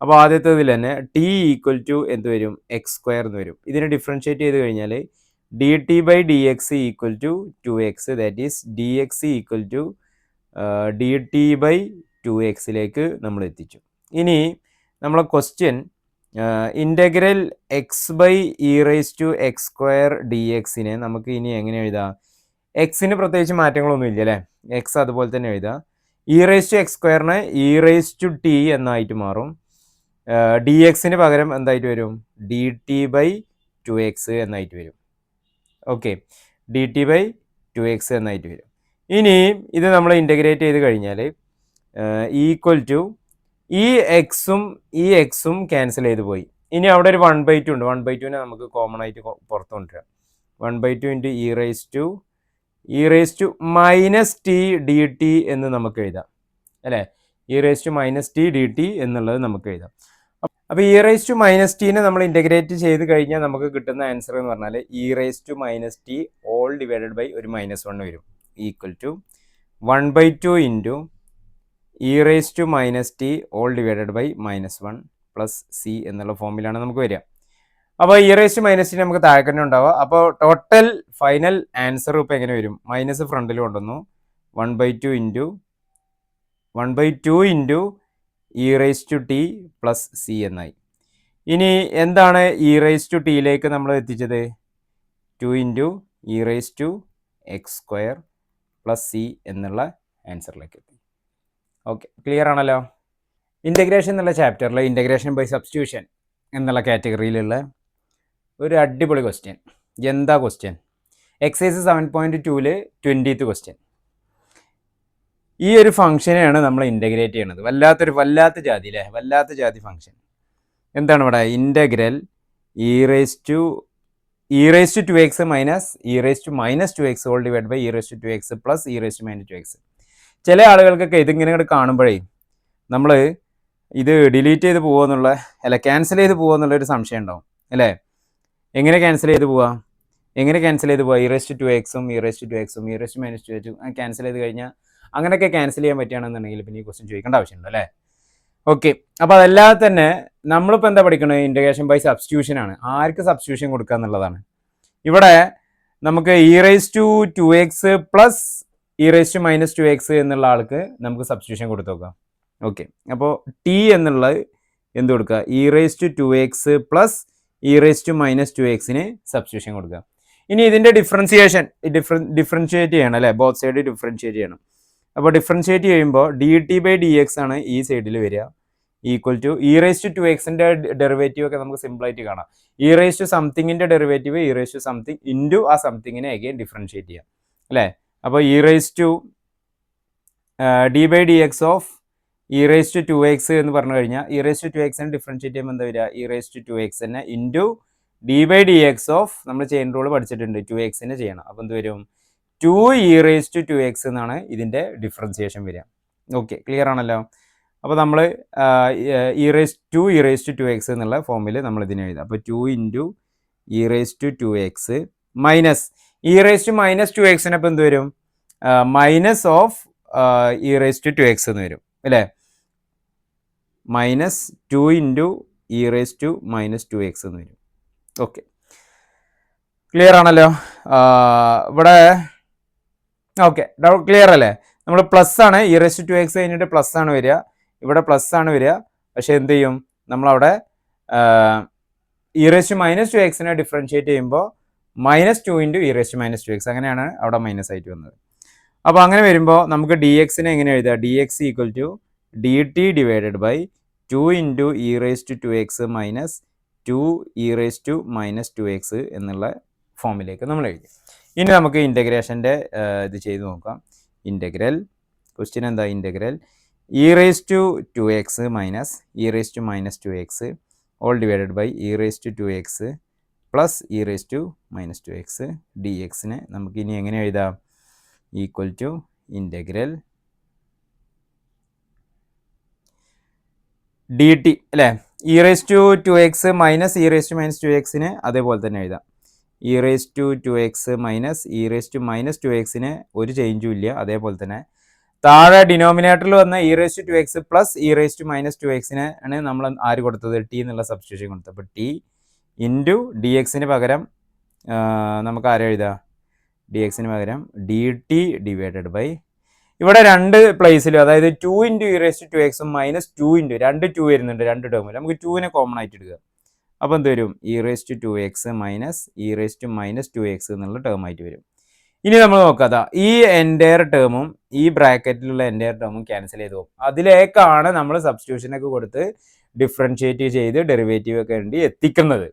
അപ്പോൾ ആദ്യത്തേതിൽ തന്നെ t = എന്ത് വരും, x² എന്ന് വരും. ഇതിനെ ഡിഫറൻഷിയേറ്റ് ചെയ്ത് കഴിഞ്ഞാൽ dt/dx = 2x, that is dx = dt/2x നമ്മൾ എത്തിച്ചു. ഇനി നമ്മളെ ക്വസ്റ്റ്യൻ ഇൻ്റഗ്രൽ x/e⁻x² dxനെ നമുക്ക് ഇനി എങ്ങനെ എഴുതാം, എക്സിന് പ്രത്യേകിച്ച് മാറ്റങ്ങളൊന്നും ഇല്ല അല്ലേ, എക്സ് അതുപോലെ തന്നെ എഴുതാം. e⁻x²നെ e⁻t എന്നായിട്ട് മാറും. dxന് പകരം എന്തായിട്ട് വരും, dt/2x എന്നായിട്ട് വരും. ഓക്കെ, dt/2x എന്നായിട്ട് വരും. ഇനി ഇത് നമ്മൾ ഇൻ്റഗ്രേറ്റ് ചെയ്ത് കഴിഞ്ഞാൽ = ഈ എക്സും ക്യാൻസൽ ചെയ്ത് പോയി. ഇനി അവിടെ ഒരു 1/2 ഉണ്ട്, 1/2നെ നമുക്ക് കോമൺ ആയിട്ട് പുറത്ത് കൊണ്ടുവരാം. 1/2 ഇൻറ്റു e⁻t dt എന്ന് നമുക്ക് എഴുതാം അല്ലേ, e⁻t dt എന്നുള്ളത് നമുക്ക് എഴുതാം. അപ്പോൾ e⁻t നമ്മൾ ഇൻ്റഗ്രേറ്റ് ചെയ്ത് കഴിഞ്ഞാൽ നമുക്ക് കിട്ടുന്ന ആൻസർ എന്ന് പറഞ്ഞാൽ e⁻t ഒരു -1 വരും, equal to 1/2 into e⁻t -1 plus c എന്നുള്ള ഫോമിലാണ് നമുക്ക് വരിക. അപ്പോൾ e⁻t നമുക്ക് താഴെ തന്നെ ഉണ്ടാവുക. അപ്പോൾ ടോട്ടൽ ഫൈനൽ ആൻസർ ഇപ്പോൾ എങ്ങനെ വരും, മൈനസ് ഫ്രണ്ടിൽ കൊണ്ടുവന്നു, 1/2 ഇൻറ്റു e⁻t പ്ലസ് സി എന്നായി. ഇനി എന്താണ് e⁻t നമ്മൾ എത്തിച്ചത്, 2 ഇൻറ്റു e⁻x² പ്ലസ് സി എന്നുള്ള ആൻസറിലേക്ക് എത്തി. ഓക്കെ, ക്ലിയർ ആണല്ലോ. ഇൻ്റഗ്രേഷൻ എന്നുള്ള ചാപ്റ്ററിൽ ഇൻ്റഗ്രേഷൻ ബൈ സബ്സ്റ്റിറ്റ്യൂഷൻ എന്നുള്ള കാറ്റഗറിയിലുള്ള ഒരു അടിപൊളി ക്വസ്റ്റ്യൻ. എന്താ ക്വസ്റ്റ്യൻ? Excise 7.2 20th question. ഈ ഒരു ഫംഗ്ഷനെയാണ് നമ്മൾ ഇൻ്റഗ്രേറ്റ് ചെയ്യണത്. വല്ലാത്ത ജാതി അല്ലേ, വല്ലാത്ത ജാതി ഫംഗ്ഷൻ. എന്താണ് ഇവിടെ? Integral e raise to 2x minus E raise to minus 2x whole divide by e raise to 2x plus E raise to minus 2x. ചില ആളുകൾക്കൊക്കെ ഇതിങ്ങനെ കാണുമ്പോഴേ നമ്മൾ ഇത് ഡിലീറ്റ് ചെയ്ത് പോകുമെന്നുള്ള, അല്ല ക്യാൻസൽ ചെയ്ത് പോകുമെന്നുള്ളൊരു സംശയം ഉണ്ടാവും അല്ലേ? എങ്ങനെ ക്യാൻസൽ ചെയ്ത് പോവാ? E raise to 2x e raise to 2x e raise to minus 2x cancel ചെയ്ത് കഴിഞ്ഞാൽ അങ്ങനെയൊക്കെ ക്യാൻസൽ ചെയ്യാൻ പറ്റുകയാണെന്നുണ്ടെങ്കിൽ പിന്നെ ഈ ക്വസ്റ്റ്യൻ ചോദിക്കേണ്ട ആവശ്യമുണ്ട് അല്ലേ? ഓക്കെ, അപ്പോൾ അതല്ലാതെ തന്നെ നമ്മളിപ്പോൾ എന്താ പഠിക്കുന്നത്? ഇൻ്റഗ്രേഷൻ ബൈ സബ്സ്റ്റിറ്റ്യൂഷൻ ആണ്. ആർക്ക് സബ്സ്റ്റിറ്റ്യൂഷൻ കൊടുക്കുക എന്നുള്ളതാണ്. ഇവിടെ നമുക്ക് e raise to 2x plus E raise to minus 2x എന്നുള്ള ആൾക്ക് നമുക്ക് സബ്സ്റ്റിറ്റ്യൂഷൻ കൊടുത്തു നോക്കാം. ഓക്കെ, അപ്പോൾ ടി എന്നുള്ളത് എന്ത് കൊടുക്കുക? E raise to 2x plus E raise to minus 2xന് സബ്സ്റ്റിറ്റ്യൂഷൻ കൊടുക്കുക. ഇനി ഇതിൻ്റെ ഡിഫറൻഷിയേറ്റ് ചെയ്യണം അല്ലേ? ബോത്ത് സൈഡ് ഡിഫറൻഷിയേറ്റ് ചെയ്യണം. അപ്പോൾ ഡിഫറൻഷിയേറ്റ് ചെയ്യുമ്പോൾ D T by D X ആണ് ഈ സൈഡിൽ വരിക, equal to E raise to 2xൻ്റെ ഡെറിവേറ്റീവ് ഒക്കെ നമുക്ക് സിമ്പിളായിട്ട് കാണാം. ഇ റേസ് ടു സംതിങ്ങിൻ്റെ derivative E raise to something into ആ സംതിങ്ങിനെ അഗെയിൻ ഡിഫറൻഷിയേറ്റ് ചെയ്യാം അല്ലേ? അപ്പോൾ E raise to D by D X of E raise to 2x എന്ന് പറഞ്ഞു കഴിഞ്ഞാൽ ഇ റേസ് ടു 2xനെ ഡിഫറൻഷിയേറ്റ് ചെയ്യുമ്പോൾ എന്താ വരിക? ഇ റേസ് ടു 2x തന്നെ into D by D X of, നമ്മൾ ചെയിൻ റൂൾ പഠിച്ചിട്ടുണ്ട്, 2xനെ ചെയ്യണം. അപ്പോൾ എന്ത് വരും? 2 ഇ റേസ് ടു 2x എന്നാണ് ഇതിൻ്റെ ഡിഫറൻസിയേഷൻ വരിക. ഓക്കെ, ക്ലിയർ ആണല്ലോ? അപ്പോൾ നമ്മൾ ഇ റേസ് ടു 2x എന്നുള്ള ഫോമിൽ നമ്മൾ ഇതിനെ എഴുതാം. അപ്പോൾ 2 into E raise to 2x minus E raise to minus 2xന് അപ്പോൾ എന്ത് വരും? Minus of E raise to 2x എന്ന് വരും അല്ലേ? Minus 2 into E raise to minus 2x എന്ന് വരും. ഓക്കെ, ക്ലിയർ ആണല്ലോ? ഇവിടെ ഓക്കെ, ഡൗട്ട് ക്ലിയർ അല്ലേ? നമ്മൾ പ്ലസ് ആണ്, ഇ റേസ് ടു 2x കഴിഞ്ഞിട്ട് പ്ലസ് ആണ് വരിക, ഇവിടെ പ്ലസ് ആണ് വരിക. പക്ഷെ എന്ത് ചെയ്യും? നമ്മളവിടെ ഇ റേസ് ടു മൈനസ് 2xനെ ഡിഫറൻഷിയേറ്റ് ചെയ്യുമ്പോൾ minus 2 into E raise to minus 2x, അങ്ങനെയാണ് അവിടെ മൈനസ് ആയിട്ട് വന്നത്. അപ്പോൾ അങ്ങനെ വരുമ്പോൾ നമുക്ക് ഡി എക്സിനെ എങ്ങനെ എഴുതാം? D X equal to D T divided by 2 into E raise to 2x minus 2 e raise to minus 2x എന്നുള്ള ഫോമിലേക്ക് നമ്മൾ എഴുതി. ഇനി നമുക്ക് ഇൻ്റഗ്രേഷൻ്റെ ഇത് ചെയ്ത് നോക്കാം. ഇൻ്റഗ്രൽ ക്വസ്റ്റ്യൻ എന്താ? Integral e raise to 2x minus E raise to minus 2x all divided by e raise to 2x plus E raise to minus 2x d എക്സിനെ നമുക്ക് ഇനി എങ്ങനെ എഴുതാം? Equal to integral d t അല്ലേ? E raise to 2x minus E raise to minus 2xന് അതേപോലെ തന്നെ എഴുതാം. E raise to 2x minus E raise to minus 2xന് ഒരു ചേഞ്ചും ഇല്ല, അതേപോലെ തന്നെ താഴെ ഡിനോമിനേറ്ററിൽ വന്ന e raise to 2x plus E raise to minus 2xന് ആണ് നമ്മൾ ആര് കൊടുത്തത്? ടി എന്നുള്ള സബ്സ്റ്റിറ്റ്യൂഷൻ കൊടുത്തത്. അപ്പോൾ ടി ഇൻറ്റു ഡി എക്സിന് പകരം നമുക്ക് ആരെ എഴുതാം? ഡി എക്സിന് പകരം ഡി ടി ഡിവൈഡഡ് ബൈ, ഇവിടെ രണ്ട് പ്ലേസിലും, അതായത് 2 into E raise to 2x minus 2 into 2 വരുന്നുണ്ട്, 2 ടേമിൽ നമുക്ക് 2നെ കോമൺ ആയിട്ട് എടുക്കുക. അപ്പോൾ എന്ത് വരും? E raise to 2x minus E raise to minus 2x എന്നുള്ള ടേം ആയിട്ട് വരും. ഇനി നമ്മൾ നോക്കാത്ത ഈ എൻറ്റയർ ടേമും ഈ ബ്രാക്കറ്റിലുള്ള എൻറ്റയർ ടേമും ക്യാൻസൽ ചെയ്ത് പോകും. അതിലേക്കാണ് നമ്മൾ സബ്സ്റ്റിറ്റ്യൂഷനൊക്കെ കൊടുത്ത് ഡിഫറൻഷിയേറ്റ് ചെയ്ത് ഡെറിവേറ്റീവ് ഒക്കെ വേണ്ടി എത്തിക്കുന്നത്.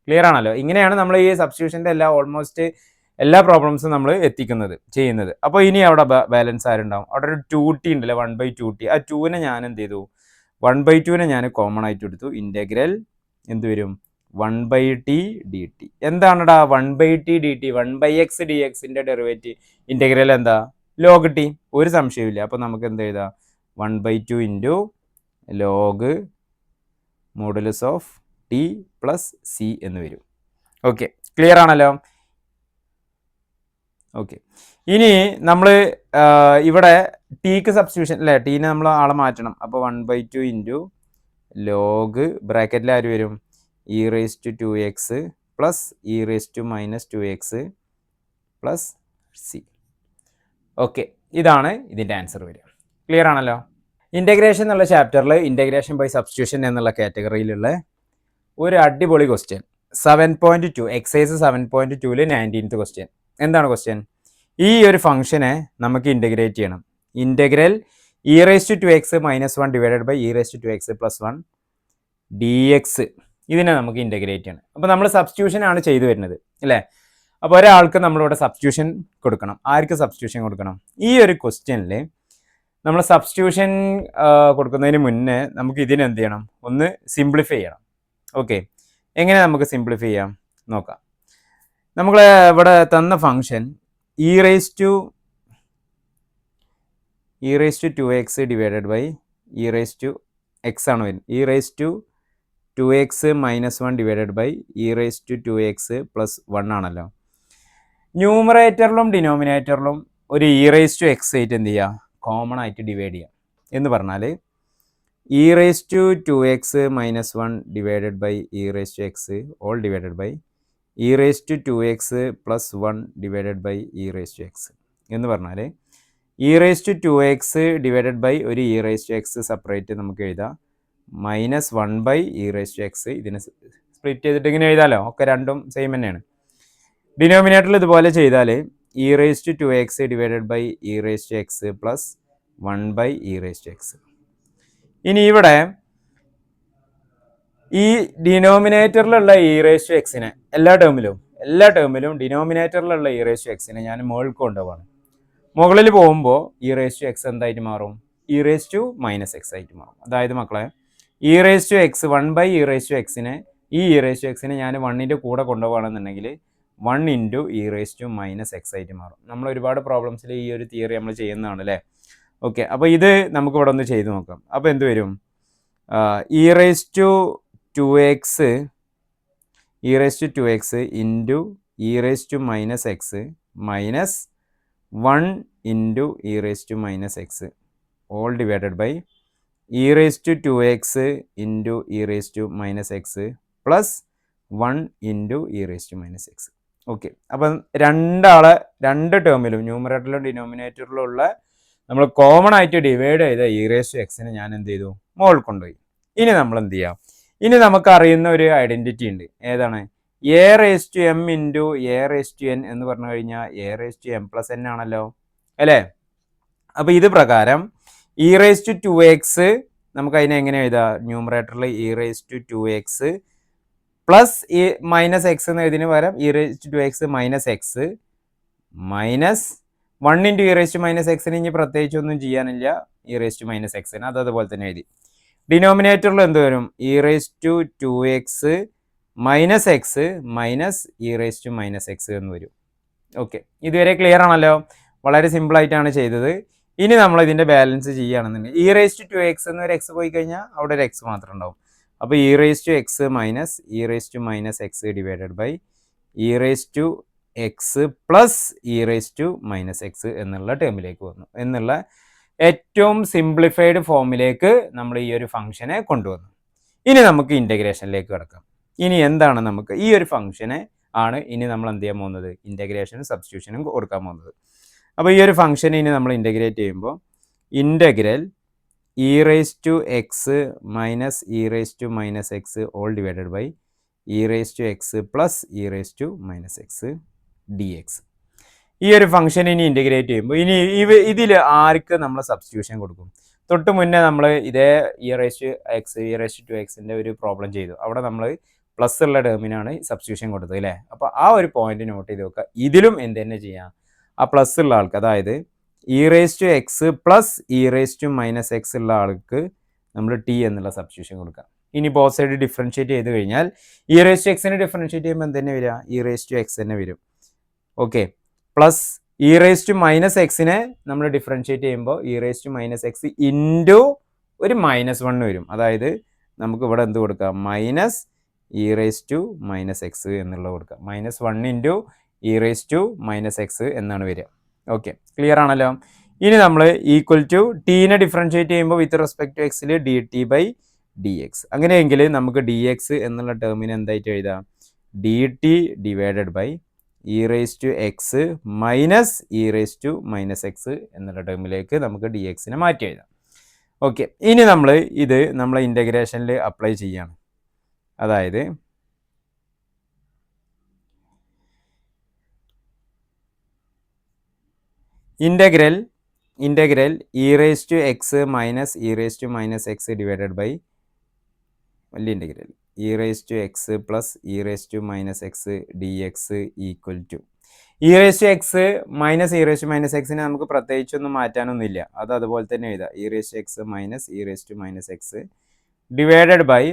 ക്ലിയർ ആണല്ലോ? ഇങ്ങനെയാണ് നമ്മൾ ഈ സബ്സ്റ്റിറ്റ്യൂഷൻ്റെ ഓൾമോസ്റ്റ് എല്ലാ പ്രോബ്ലംസും നമ്മൾ ചെയ്യുന്നത്. അപ്പോൾ ഇനി അവിടെ ബാലൻസ് ആരുണ്ടാവും? അവിടെ ഒരു 2t ഉണ്ടല്ലോ, 1/2t. ആ 2നെ ഞാൻ എന്ത് ചെയ്തു? 1/2നെ ഞാൻ കോമൺ ആയിട്ട് എടുത്തു. ഇൻ്റഗ്രൽ എന്ത് വരും? 1/t dt. എന്താണെടാ 1/t dt? 1/x dxൻ്റെ ഡെറിവേറ്റീവ് ഇൻ്റഗ്രൽ എന്താ? log t. ഒരു സംശയമില്ല. അപ്പോൾ നമുക്ക് എന്ത് എഴുതാം? 1/2 into log modulus of T plus c എന്ന് വരും. ഓക്കെ, ക്ലിയർ ആണല്ലോ? ഓക്കെ, ഇനി നമ്മൾ ഇവിടെ ടീക്ക് സബ്സ്റ്റിറ്റ്യൂഷൻ അല്ലേ? ടീനെ നമ്മൾ ആളെ മാറ്റണം. അപ്പോൾ 1/2 ഇൻറ്റു ലോഗ് ബ്രാക്കറ്റിൽ ആര് വരും? E raise to 2x plus E raise to minus 2x plus c. Okay, ഇതാണ് ഇതിൻ്റെ ആൻസർ വരിക. ക്ലിയർ ആണല്ലോ? ഇൻ്റഗ്രേഷൻ എന്നുള്ള ചാപ്റ്ററിൽ ഇൻ്റഗ്രേഷൻ ബൈ സബ്സ്റ്റിറ്റ്യൂഷൻ എന്നുള്ള കാറ്റഗറിയിലുള്ള ഒരു അടിപൊളി ക്വസ്റ്റ്യൻ 7.2 എക്സൈസ് 7.2 19th ക്വസ്റ്റ്യൻ. എന്താണ് ക്വസ്റ്റ്യൻ? ഈ ഒരു ഫംഗ്ഷനെ നമുക്ക് ഇൻ്റഗ്രേറ്റ് ചെയ്യണം. Integral e raise to 2x minus 1 divided by e raise to 2x plus 1 dx ഇതിനെ നമുക്ക് ഇൻ്റഗ്രേറ്റ് ചെയ്യണം. അപ്പോൾ നമ്മൾ സബ്സ്റ്റിറ്റ്യൂഷൻ ആണ് ചെയ്തു വരുന്നത് അല്ലേ. അപ്പോൾ ഒരാൾക്ക് നമ്മളിവിടെ സബ്സ്റ്റിറ്റ്യൂഷൻ കൊടുക്കണം. ആർക്ക് സബ്സ്റ്റിറ്റ്യൂഷൻ കൊടുക്കണം? ഈ ഒരു ക്വസ്റ്റ്യനിൽ നമ്മൾ സബ്സ്റ്റിറ്റ്യൂഷൻ കൊടുക്കുന്നതിന് മുന്നേ നമുക്ക് ഇതിനെ എന്ത് ചെയ്യണം? ഒന്ന് സിംപ്ലിഫൈ ചെയ്യണം. ഓക്കെ, എങ്ങനെ നമുക്ക് സിംപ്ലിഫൈ ചെയ്യാം നോക്കാം. നമ്മൾ ഇവിടെ തന്ന function e raise to 2x divided by e raise to x ആണ് വരുന്നത്. E raise to 2x minus 1 divided by e raise to 2x plus 1 ആണല്ലോ. ന്യൂമറേറ്ററിലും ഡിനോമിനേറ്ററിലും ഒരു ഇ റേസ് ടു എക്സ് ആയിട്ട് എന്ത് ചെയ്യുക? കോമൺ ആയിട്ട് ഡിവൈഡ് ചെയ്യാം. എന്ന് പറഞ്ഞാൽ e raise to 2x minus 1 divided by e raise to x all divided by e raise to 2x plus 1 divided by e raise to x എന്ന് പറഞ്ഞാൽ e raise to 2x divided by ഒരു e raise to x separate നമുക്ക് എഴുതാം, minus 1 by e raise to x ഇതിനെ split ചെയ്തിട്ട് ഇങ്ങനെ എഴുതാമല്ലോ. ഒക്കെ രണ്ടും സെയിം തന്നെയാണ്. ഡിനോമിനേറ്ററിൽ ഇതുപോലെ ചെയ്താൽ e raise to 2x divided by e raise to x plus 1 by e raise to x. ഇനി ഇവിടെ ഈ ഡിനോമിനേറ്ററിലുള്ള ഇ റേസ് ടു എക്സിനെ എല്ലാ ടേമിലും ഡിനോമിനേറ്ററിലുള്ള ഇ റേസ് ടു എക്സിനെ ഞാൻ മുകളിൽ കൊണ്ടുപോവാണ്. മുകളിൽ പോകുമ്പോൾ ഇ റേസ് ടു എക്സ് എന്തായിട്ട് മാറും? E raise to minus x ആയിട്ട് മാറും. അതായത് മക്കളെ e raise to x 1 by e raise to എക്സിനെ ഈ ഇ റേസ് ടു എക്സിനെ ഞാൻ 1ൻ്റെ കൂടെ കൊണ്ടുപോകുകയാണെന്നുണ്ടെങ്കിൽ 1 into E raise to minus x ആയിട്ട് മാറും. നമ്മൾ ഒരുപാട് പ്രോബ്ലംസിൽ ഈ ഒരു തിയറി നമ്മൾ ചെയ്യുന്നതാണ് അല്ലേ. ഓക്കെ, അപ്പോൾ ഇത് നമുക്ക് ഇവിടെ ഒന്ന് ചെയ്ത് നോക്കാം. അപ്പോൾ എന്ത് വരും? E raise to 2x into E raise to minus x minus 1 into E raise to minus x all divided by e raise to 2x into E raise to minus x plus 1 into E raise to minus x. Okay, അപ്പം രണ്ട് ടേമിലും ന്യൂമറേറ്ററിലും ഡിനോമിനേറ്ററിലും ഉള്ള നമ്മൾ common ആയിട്ട് divide ചെയ്ത E raise to എക്സിനെ ഞാൻ എന്ത് ചെയ്തു? മുകളിൽ കൊണ്ടുപോയി. ഇനി നമ്മൾ എന്ത് ചെയ്യാം? ഇനി നമുക്ക് അറിയുന്ന ഒരു ഐഡൻറ്റിറ്റി ഉണ്ട്. ഏതാണ്? A raise to M into a raise to n എന്ന് പറഞ്ഞു കഴിഞ്ഞാൽ a raise to m plus n ആണല്ലോ അല്ലേ. അപ്പോൾ ഇത് പ്രകാരം ഇ റേസ് ടു 2x നമുക്ക് അതിനെ എങ്ങനെ എഴുതാം? ന്യൂമറേറ്ററിൽ e raise to 2x plus e minus x എന്ന് എഴുതിന് പകരം e raise to 2x minus x minus 1 into E raise to minus എക്സിന് ഇനി പ്രത്യേകിച്ചൊന്നും ചെയ്യാനില്ല. ഇ റേസ് ടു മൈനസ് എക്സിന് അതുപോലെ തന്നെ എഴുതി. ഡിനോമിനേറ്ററിൽ എന്ത് വരും? E raise to 2x minus x minus E raise to minus x എന്ന് വരും. ഓക്കെ, ഇതുവരെ ക്ലിയർ ആണല്ലോ. വളരെ സിമ്പിളായിട്ടാണ് ചെയ്തത്. ഇനി നമ്മൾ ഇതിൻ്റെ ബാലൻസ് ചെയ്യുകയാണെന്നുണ്ടെങ്കിൽ ഇ റേസ് ടു 2x എന്നൊരു എക്സ് പോയി കഴിഞ്ഞാൽ അവിടെ ഒരു എക്സ് മാത്രം ഉണ്ടാവും. അപ്പോൾ E raise to x minus E raise to minus x divided by e raise to x plus E raise to minus x എന്നുള്ള ടേമിലേക്ക് വന്നു. എന്നുള്ള ഏറ്റവും സിംപ്ലിഫൈഡ് ഫോമിലേക്ക് നമ്മൾ ഈ ഒരു ഫംഗ്ഷനെ കൊണ്ടുവന്നു. ഇനി നമുക്ക് ഇൻ്റഗ്രേഷനിലേക്ക് കിടക്കാം. ഇനി എന്താണ് നമുക്ക് ഈ ഒരു ഫംഗ്ഷനെ ആണ് ഇനി നമ്മൾ എന്ത് ചെയ്യാൻ പോകുന്നത്? ഇൻ്റഗ്രേഷനും സബ്സ്റ്റിറ്റ്യൂഷനും കൊടുക്കാൻ പോകുന്നത്. അപ്പോൾ ഈ ഒരു ഫംഗ്ഷനെ ഇനി നമ്മൾ ഇൻ്റഗ്രേറ്റ് ചെയ്യുമ്പോൾ integral e raise to x minus E raise to minus x all divided by e raise to x plus E raise to minus x d x. ഈ ഒരു ഫംഗ്ഷൻ ഇനി ഇൻ്റഗ്രേറ്റ് ചെയ്യുമ്പോൾ ഇനി ഇതിൽ ആർക്ക് നമ്മൾ സബ്സ്റ്റിറ്റ്യൂഷൻ കൊടുക്കും? തൊട്ട് മുന്നേ നമ്മൾ ഇതേ e raise to x e raise to 2xൻ്റെ ഒരു പ്രോബ്ലം ചെയ്തു. അവിടെ നമ്മൾ പ്ലസ് ഉള്ള ടേമിനാണ് സബ്സ്റ്റിറ്റ്യൂഷൻ കൊടുത്തത് അല്ലേ. അപ്പോൾ ആ ഒരു പോയിന്റ് നോട്ട് ചെയ്ത് വെക്കുക. ഇതിലും എന്ത് തന്നെ ചെയ്യാം? ആ പ്ലസ് ഉള്ള ആൾക്ക്, അതായത് e raise to x plus E raise to minus x ഉള്ള ആൾക്ക് നമ്മൾ ടി എന്നുള്ള സബ്സ്റ്റിറ്റ്യൂഷൻ കൊടുക്കാം. ഇനി ബോത്ത് സൈഡ് ഡിഫറൻഷ്യേറ്റ് ചെയ്ത് കഴിഞ്ഞാൽ ഇ റേസ് ടു എക്സിനെ ഡിഫറൻഷ്യേറ്റ് ചെയ്യുമ്പോൾ എന്ത് തന്നെ വരിക? ഇ റേസ് ടു എക്സ് തന്നെ വരും. Okay, plus E raise to minus എക്സിനെ നമ്മൾ ഡിഫറൻഷ്യേറ്റ് ചെയ്യുമ്പോൾ e raise to minus x into ഒരു മൈനസ് 1 വരും. അതായത് നമുക്ക് ഇവിടെ എന്ത് കൊടുക്കാം? Minus E raise to minus x എന്നുള്ളത് കൊടുക്കാം. Minus 1 into E raise to minus x എന്നാണ് വരിക. ഓക്കെ, ക്ലിയർ ആണല്ലോ. ഇനി നമ്മൾ ഈക്വൽ ടു ടീനെ ഡിഫറൻഷ്യേറ്റ് ചെയ്യുമ്പോൾ വിത്ത് റെസ്പെക്ട് ടു എക്സിൽ d T by D x. അങ്ങനെയെങ്കിൽ നമുക്ക് ഡി എക്സ് എന്നുള്ള ടേമിന് എന്തായിട്ട് എഴുതാം? D T divided by e raise to x minus E raise to minus x എന്നുള്ള ടേമിലേക്ക് നമുക്ക് ഡി എക്സിനെ മാറ്റി എഴുതാം. ഓക്കെ, ഇനി ഇത് നമ്മൾ ഇൻ്റഗ്രേഷനിൽ അപ്ലൈ ചെയ്യാണ്. അതായത് integral e raise to x minus E raise to minus x divided by വലിയ integral e raise to x plus E raise to minus x d X equal to E raise to x minus E raise to minus എക്സിനെ നമുക്ക് പ്രത്യേകിച്ചൊന്നും മാറ്റാനൊന്നുമില്ല. അത് അതുപോലെ തന്നെ എഴുതാം. E raise to x minus E raise to minus x divided by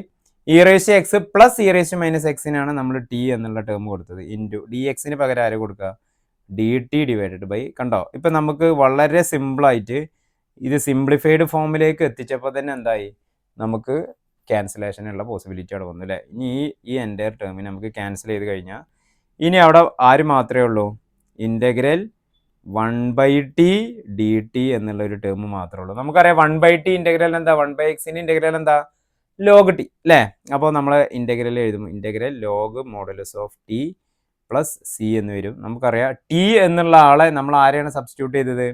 e raise to x plus E raise to minus എക്സിനാണ് നമ്മൾ T എന്നുള്ള ടേം കൊടുത്തത്. ഇൻറ്റു ഡി എക്സിന് പകരം ആര് കൊടുക്കുക? D T divided by. കണ്ടോ, ഇപ്പം നമുക്ക് വളരെ സിമ്പിളായിട്ട് ഇത് സിംപ്ലിഫൈഡ് ഫോമിലേക്ക് എത്തിച്ചപ്പോൾ തന്നെ എന്തായി, നമുക്ക് ക്യാൻസലേഷനുള്ള പോസിബിലിറ്റി അവിടെ വന്നു അല്ലേ. ഇനി ഈ എൻ്റയർ ടേമിന് നമുക്ക് ക്യാൻസൽ ചെയ്ത് കഴിഞ്ഞാൽ ഇനി അവിടെ ആര് മാത്രമേ ഉള്ളൂ? ഇൻ്റഗ്രൽ 1/t dt എന്നുള്ളൊരു ടേം മാത്രമേ ഉള്ളൂ. നമുക്കറിയാം 1/t ഇൻ്റഗ്രൽ എന്താ? 1/xൻ്റെ ഇൻ്റഗ്രൽ എന്താ? ലോഗ് ടി അല്ലേ. അപ്പോൾ നമ്മൾ ഇൻ്റഗ്രൽ എഴുതും, integral log modulus of T plus c എന്ന് വരും. നമുക്കറിയാം ടി എന്നുള്ള ആളെ നമ്മൾ ആരെയാണ് സബ്സ്റ്റിറ്റ്യൂട്ട് ചെയ്തത്?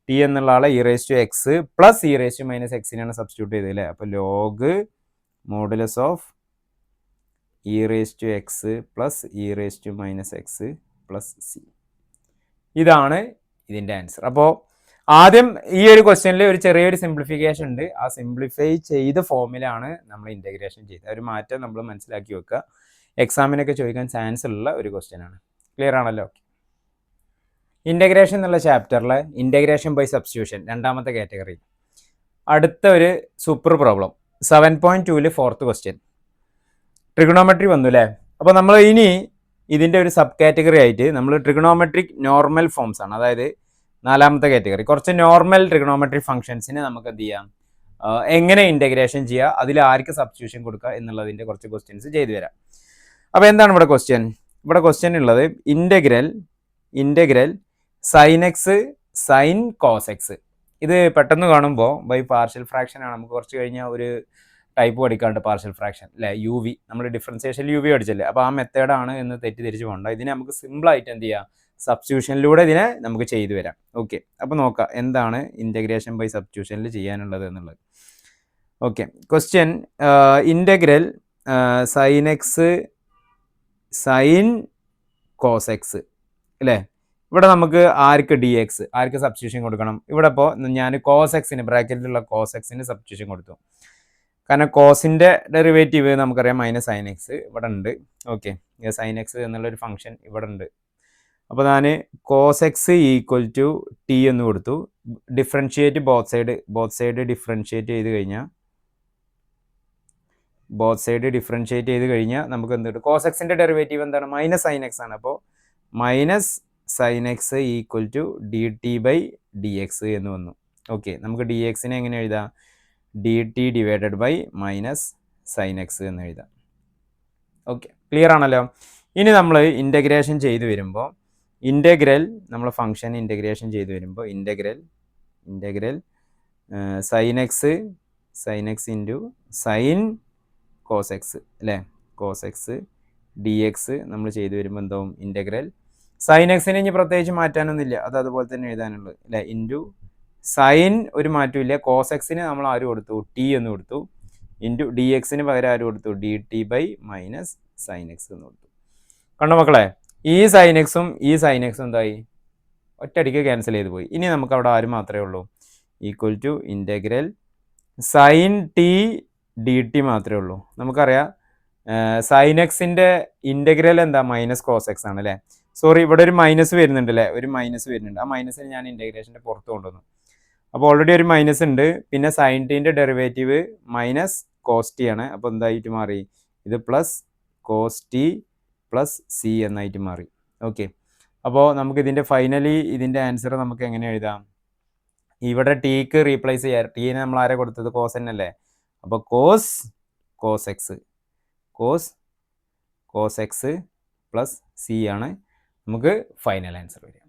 ടി എന്നുള്ള ആളെ e raise to x plus E raise to minus എക്സിനാണ് സബ്സ്റ്റിറ്റ്യൂട്ട് ചെയ്തത് അല്ലേ. അപ്പോൾ log modulus of E raise to x plus E raise to minus x plus c. ഇതാണ് ഇതിൻ്റെ ആൻസർ. അപ്പോൾ ആദ്യം ഈ ഒരു ക്വസ്റ്റ്യനിൽ ഒരു ചെറിയൊരു സിംപ്ലിഫിക്കേഷൻ ഉണ്ട്. ആ സിംപ്ലിഫൈ ചെയ്ത ഫോമിലാണ് നമ്മൾ ഇൻ്റഗ്രേഷൻ ചെയ്തത്. ഒരു മാറ്റം നമ്മൾ മനസ്സിലാക്കി വെക്കുക. എക്സാമിനൊക്കെ ചോദിക്കാൻ ചാൻസ് ഉള്ള ഒരു ക്വസ്റ്റ്യൻ ആണ്. ക്ലിയർ ആണല്ലോ? ഇൻ്റഗ്രേഷൻ എന്നുള്ള ചാപ്റ്ററിൽ ഇൻ്റഗ്രേഷൻ ബൈ സബ്സ്റ്റിറ്റ്യൂഷൻ രണ്ടാമത്തെ കാറ്റഗറി. അടുത്ത ഒരു super problem 7.2 4th question trigonometry വന്നു അല്ലേ. അപ്പോൾ നമ്മൾ ഇനി ഇതിൻ്റെ ഒരു സബ് കാറ്റഗറി ആയിട്ട് നമ്മൾ ട്രിഗണോമെട്രിക് നോർമൽ ഫോംസ് ആണ്, അതായത് നാലാമത്തെ കാറ്റഗറി. കുറച്ച് നോർമൽ ട്രിഗണോമെട്രിക് ഫംഗ്ഷൻസിന് നമുക്ക് എന്ത് ചെയ്യാം, എങ്ങനെ ഇൻ്റഗ്രേഷൻ ചെയ്യുക, അതിൽ ആർക്ക് സബ്സ്റ്റിറ്റ്യൂഷൻ കൊടുക്കുക എന്നുള്ളതിൻ്റെ കുറച്ച് ക്വസ്റ്റ്യൻസ് ചെയ്തു തരാം. അപ്പോൾ എന്താണ് ഇവിടെ ക്വസ്റ്റ്യൻ? ഇവിടെ ക്വസ്റ്റ്യൻ ഉള്ളത് integral sine x sine cos x. ഇത് പെട്ടെന്ന് കാണുമ്പോൾ ബൈ പാർഷ്യൽ ഫ്രാക്ഷൻ ആണ്. നമുക്ക് കുറച്ച് കഴിഞ്ഞാൽ ഒരു ടൈപ്പ് പഠിക്കാണ്ട് പാർഷ്യൽ ഫ്രാക്ഷൻ അല്ലേ, യു വി. നമ്മൾ ഡിഫറൻസിയേഷൻ യു വി പഠിച്ചല്ലേ. അപ്പോൾ ആ മെത്തേഡാണ് എന്ന് തെറ്റിദ്ധരിച്ച് പോകണ്ട. ഇതിനെ നമുക്ക് സിമ്പിളായിട്ട് എന്ത് ചെയ്യാം, സബ്സ്റ്റിറ്റ്യൂഷനിലൂടെ ഇതിനെ നമുക്ക് ചെയ്തു വരാം. ഓക്കെ, അപ്പോൾ നോക്കാം എന്താണ് ഇൻ്റഗ്രേഷൻ ബൈ സബ്സ്റ്റിറ്റ്യൂഷനിൽ ചെയ്യാനുള്ളത് എന്നുള്ളത്. Okay, question integral sine x sine cos x അല്ലേ. ഇവിടെ നമുക്ക് ആർക്ക് ഡി എക്സ്, ആർക്ക് സബ്സ്റ്റിറ്റ്യൂഷൻ കൊടുക്കണം? ഇവിടെ ഇപ്പോൾ ഞാൻ കോസ് എക്സിന് ബ്രാക്കറ്റിലുള്ള കോസ് എക്സിന് സബ്സ്റ്റിറ്റ്യൂഷൻ കൊടുത്തു. കാരണം കോസിൻ്റെ ഡെറിവേറ്റീവ് നമുക്കറിയാം മൈനസ് സൈൻ എക്സ് ഇവിടെ ഉണ്ട്. ഓക്കെ, സൈൻ എക്സ് എന്നുള്ളൊരു ഫംഗ്ഷൻ ഇവിടെ ഉണ്ട്. അപ്പോൾ ഞാൻ cos x equal to t എന്ന് കൊടുത്തു. ഡിഫറൻഷിയേറ്റ് ബോത്ത് സൈഡ് ഡിഫറൻഷിയേറ്റ് ചെയ്ത് കഴിഞ്ഞാൽ നമുക്ക് എന്ത് കിട്ടും? കോസ് എക്സിൻ്റെ ഡെറിവേറ്റീവ് എന്താണ്? മൈനസ് സൈൻ എക്സ് ആണ്. അപ്പോൾ minus sine x equal to D T by D x എന്ന് വന്നു. ഓക്കെ, നമുക്ക് ഡി എക്സിനെ എങ്ങനെ എഴുതാം? D T divided by minus sine x എന്ന് എഴുതാം. ഓക്കെ, ക്ലിയർ ആണല്ലോ? ഇനി നമ്മൾ ഇൻ്റഗ്രേഷൻ ചെയ്ത് വരുമ്പോൾ നമ്മൾ ഫംഗ്ഷൻ ഇൻ്റഗ്രേഷൻ ചെയ്ത് വരുമ്പോൾ integral sine x into sine cos x അല്ലേ, കോസ് എക്സ് ഡി എക്സ് നമ്മൾ ചെയ്ത് വരുമ്പോൾ എന്താവും? ഇൻ്റഗ്രൽ സൈൻ എക്സിന് ഇനി പ്രത്യേകിച്ച് മാറ്റാനൊന്നുമില്ല, അത് അതുപോലെ തന്നെ എഴുതാനുള്ളത് അല്ലേ. ഇൻറ്റു സൈൻ ഒരു മാറ്റമില്ല, കോസ് എക്സിന് നമ്മൾ ആര് കൊടുത്തു? ടി എന്ന് കൊടുത്തു. ഇൻറ്റു ഡി എക്സിന് പകരം ആര് കൊടുത്തു? D T by minus sine x എന്ന് കൊടുത്തു. കണ്ടോ മക്കളെ, ഈ സൈൻ എക്സും എന്തായി? ഒറ്റയടിക്ക് ക്യാൻസൽ ചെയ്ത് പോയി. ഇനി നമുക്ക് അവിടെ ആര് മാത്രമേ ഉള്ളൂ? Equal to integral sine t D t മാത്രമേ ഉള്ളൂ. നമുക്കറിയാം സൈൻ എക്സിൻ്റെ ഇൻ്റഗ്രൽ എന്താ? മൈനസ് കോസ് എക്സ് ആണ് അല്ലേ. സോറി, ഇവിടെ ഒരു മൈനസ് വരുന്നുണ്ട് അല്ലേ, ഒരു മൈനസ് വരുന്നുണ്ട്. ആ മൈനസിന് ഞാൻ ഇൻ്റഗ്രേഷൻ്റെ പുറത്ത് കൊണ്ടുവന്നു. അപ്പോൾ ഓൾറെഡി ഒരു മൈനസ് ഉണ്ട്. പിന്നെ സൈൻ ടീൻ്റെ ഡെറിവേറ്റീവ് മൈനസ് കോസ് ടി ആണ്. അപ്പോൾ എന്തായിട്ട് മാറി? ഇത് plus cos t plus c എന്നായിട്ട് മാറി. ഓക്കെ, അപ്പോൾ നമുക്ക് ഇതിൻ്റെ ആൻസർ നമുക്ക് എങ്ങനെ എഴുതാം? ഇവിടെ ടിക്ക് റീപ്ലേസ് ചെയ്യാം. ടീനെ നമ്മൾ ആരെ കൊടുത്തത്? കോസ് എൻ അല്ലേ. അപ്പോൾ കോസ് എക്സ് പ്ലസ് സി ആണ് നമുക്ക് ഫൈനൽ ആൻസർ വരിക.